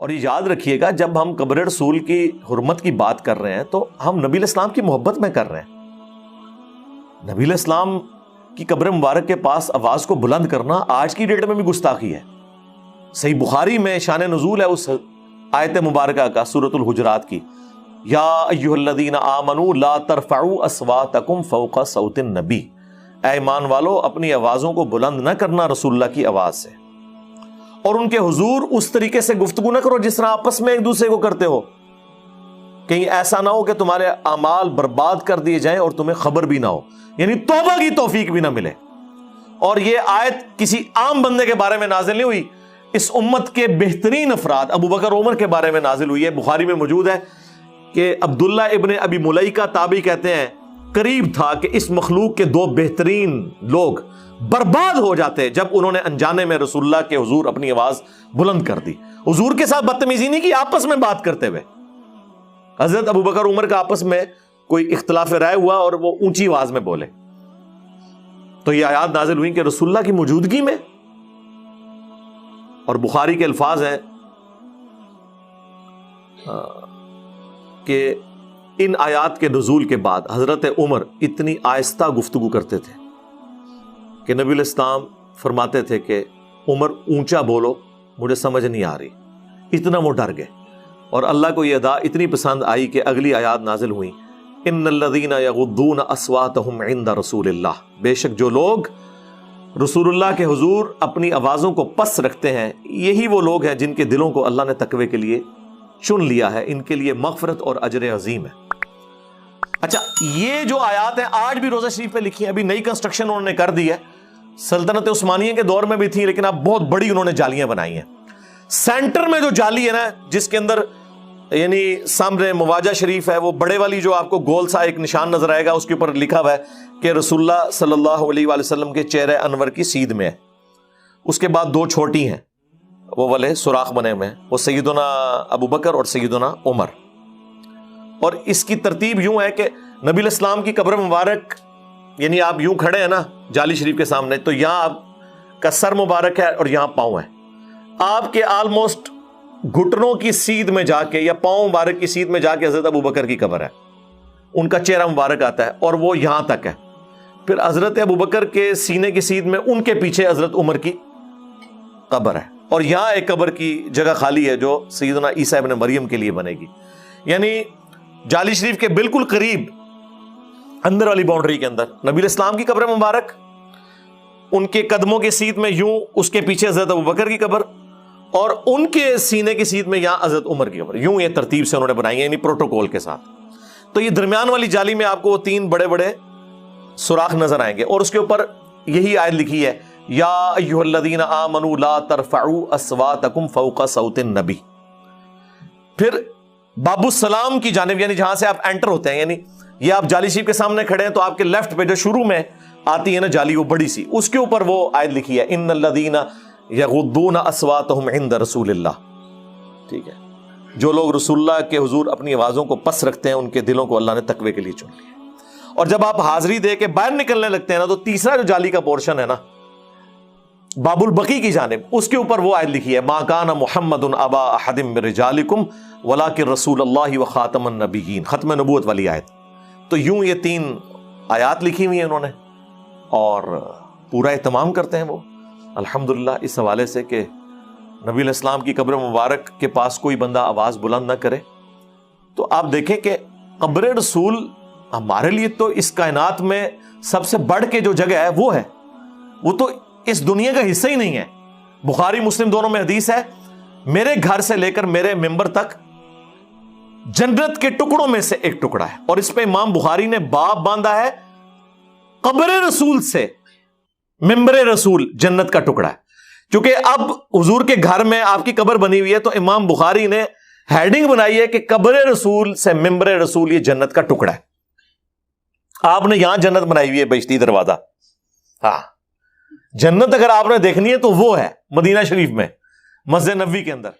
اور یہ یاد رکھیے گا جب ہم قبر رسول کی حرمت کی بات کر رہے ہیں تو ہم نبی علیہ السلام کی محبت میں کر رہے ہیں. نبی علیہ السلام کی قبر مبارک کے پاس آواز کو بلند کرنا آج کی ڈیٹ میں بھی گستاخی ہے. صحیح بخاری میں شان نزول ہے اس آیت مبارکہ کا سورۃ الحجرات کی, یا ایھا الذین آمنوا لا ترفعوا اصواتکم فوق صوت النبی, اے ایمان والو اپنی آوازوں کو بلند نہ کرنا رسول اللہ کی آواز سے, اور ان کے حضور اس طریقے سے گفتگو نہ کرو جس طرح آپس میں ایک دوسرے کو کرتے ہو, کہیں ایسا نہ ہو کہ تمہارے اعمال برباد کر دیے جائیں اور تمہیں خبر بھی نہ ہو, یعنی توبہ کی توفیق بھی نہ ملے. اور یہ آیت کسی عام بندے کے بارے میں نازل نہیں ہوئی, اس امت کے بہترین افراد ابو بکر عمر کے بارے میں نازل ہوئی ہے. بخاری میں موجود ہے کہ عبداللہ ابن ابی ملیکہ تابعی کہتے ہیں قریب تھا کہ اس مخلوق کے دو بہترین لوگ برباد ہو جاتے جب انہوں نے انجانے میں رسول اللہ کے حضور اپنی آواز بلند کر دی. حضور کے ساتھ بدتمیزی نہیں کی, آپس میں بات کرتے ہوئے. حضرت ابو بکر عمر کا آپس میں کوئی اختلاف رائے ہوا اور وہ اونچی آواز میں بولے تو یہ آیات نازل ہوئی کہ رسول اللہ کی موجودگی میں. اور بخاری کے الفاظ ہیں کہ ان آیات کے نزول کے بعد حضرت عمر اتنی آہستہ گفتگو کرتے تھے کہ نبی علیہ السلام فرماتے تھے کہ عمر اونچا بولو, مجھے سمجھ نہیں آ رہی. اتنا وہ ڈر گئے. اور اللہ کو یہ ادا اتنی پسند آئی کہ اگلی آیات نازل ہوئیں, ان الذین یغضون اصواتهم عند رسول اللہ, بے شک جو لوگ رسول اللہ کے حضور اپنی آوازوں کو پس رکھتے ہیں یہی وہ لوگ ہیں جن کے دلوں کو اللہ نے تقوی کے لیے چن لیا ہے, ان کے لیے مغفرت اور اجر عظیم ہے. اچھا, یہ جو آیات ہیں آج بھی روضہ شریف پہ لکھی ہیں, ابھی نئی کنسٹرکشن انہوں نے کر دی ہے, سلطنت عثمانیہ کے دور میں بھی تھی لیکن اب بہت بڑی انہوں نے جالیاں بنائی ہیں. سینٹر میں جو جالی ہے نا, جس کے اندر یعنی سامنے مواجہ شریف ہے, وہ بڑے والی جو آپ کو گول سا ایک نشان نظر آئے گا, اس کے اوپر لکھا ہوا ہے کہ رسول اللہ صلی اللہ علیہ وآلہ وسلم کے چہرے انور کی سیدھ میں ہے. اس کے بعد دو چھوٹی ہیں وہ والے سوراخ بنے ہوئے ہیں, وہ سیدنا ابو بکر اور سیدنا عمر. اور اس کی ترتیب یوں ہے کہ نبی علیہ السلام کی قبر مبارک یعنی آپ یوں کھڑے ہیں نا جالی شریف کے سامنے, تو یہاں آپ کا سر مبارک ہے اور یہاں پاؤں ہے. آپ کے آلموسٹ گھٹنوں کی سیدھ میں جا کے یا پاؤں مبارک کی سیدھ میں جا کے حضرت ابو بکر کی قبر ہے, ان کا چہرہ مبارک آتا ہے اور وہ یہاں تک ہے. پھر حضرت ابو بکر کے سینے کی سیدھ میں ان کے پیچھے حضرت عمر کی قبر ہے, اور یہاں ایک قبر کی جگہ خالی ہے جو سیدنا عیسیٰ ابن مریم کے لیے بنے گی. یعنی جالی شریف کے بالکل قریب اندر والی باؤنڈری کے اندر نبی علیہ السلام کی قبر مبارک, ان کے قدموں کے سیدھ میں یوں اس کے پیچھے حضرت ابو بکر کی قبر, اور ان کے سینے کی سیدھ میں یہاں حضرت عمر کی قبر. یوں یہ ترتیب سے انہوں نے بنائی ہے یعنی پروٹوکول کے ساتھ. تو یہ درمیان والی جالی میں آپ کو وہ تین بڑے بڑے سوراخ نظر آئیں گے, اور اس کے اوپر یہی آیت لکھی ہے, یا ایھا الذین آمنوا لا ترفعوا اصواتکم فوق صوت النبی. پھر باب السلام کی جانب یعنی جہاں سے آپ انٹر ہوتے ہیں, یعنی یہ آپ جالی شریف کے سامنے کھڑے ہیں تو آپ کے لیفٹ پہ جو شروع میں آتی ہے نا جالی وہ بڑی سی, اس کے اوپر وہ آیت لکھی ہے, ان الذین یغضون اصواتهم عند رسول اللہ. ٹھیک ہے, جو لوگ رسول اللہ کے حضور اپنی آوازوں کو پس رکھتے ہیں ان کے دلوں کو اللہ نے تقوی کے لیے چن لیا. اور جب آپ حاضری دے کے باہر نکلنے لگتے ہیں نا تو تیسرا جو جالی کا پورشن ہے نا باب البقی کی جانب, اس کے اوپر وہ آیت لکھی ہے, ما کان محمد ابا احد من رجالکم ولکن رسول اللہ وخاتم النبیین, ختم نبوت والی آیت. تو یوں یہ تین آیات لکھی ہوئی ہیں انہوں نے اور پورا اہتمام کرتے ہیں وہ الحمدللہ اس حوالے سے کہ نبی علیہ السلام کی قبر مبارک کے پاس کوئی بندہ آواز بلند نہ کرے. تو آپ دیکھیں کہ قبر رسول ہمارے لیے تو اس کائنات میں سب سے بڑھ کے جو جگہ ہے وہ ہے, وہ تو اس دنیا کا حصہ ہی نہیں ہے. بخاری مسلم دونوں میں حدیث ہے, میرے گھر سے لے کر میرے ممبر تک جنت کے ٹکڑوں میں سے ایک ٹکڑا ہے. اور اس پہ امام بخاری نے باب باندھا ہے, قبر رسول سے ممبر رسول جنت کا ٹکڑا ہے. کیونکہ اب حضور کے گھر میں آپ کی قبر بنی ہوئی ہے تو امام بخاری نے ہیڈنگ بنائی ہے کہ قبر رسول سے ممبر رسول یہ جنت کا ٹکڑا ہے. آپ نے یہاں جنت بنائی ہوئی ہے بہشتی دروازہ, ہاں جنت اگر آپ نے دیکھنی ہے تو وہ ہے مدینہ شریف میں مسجد نبوی کے اندر.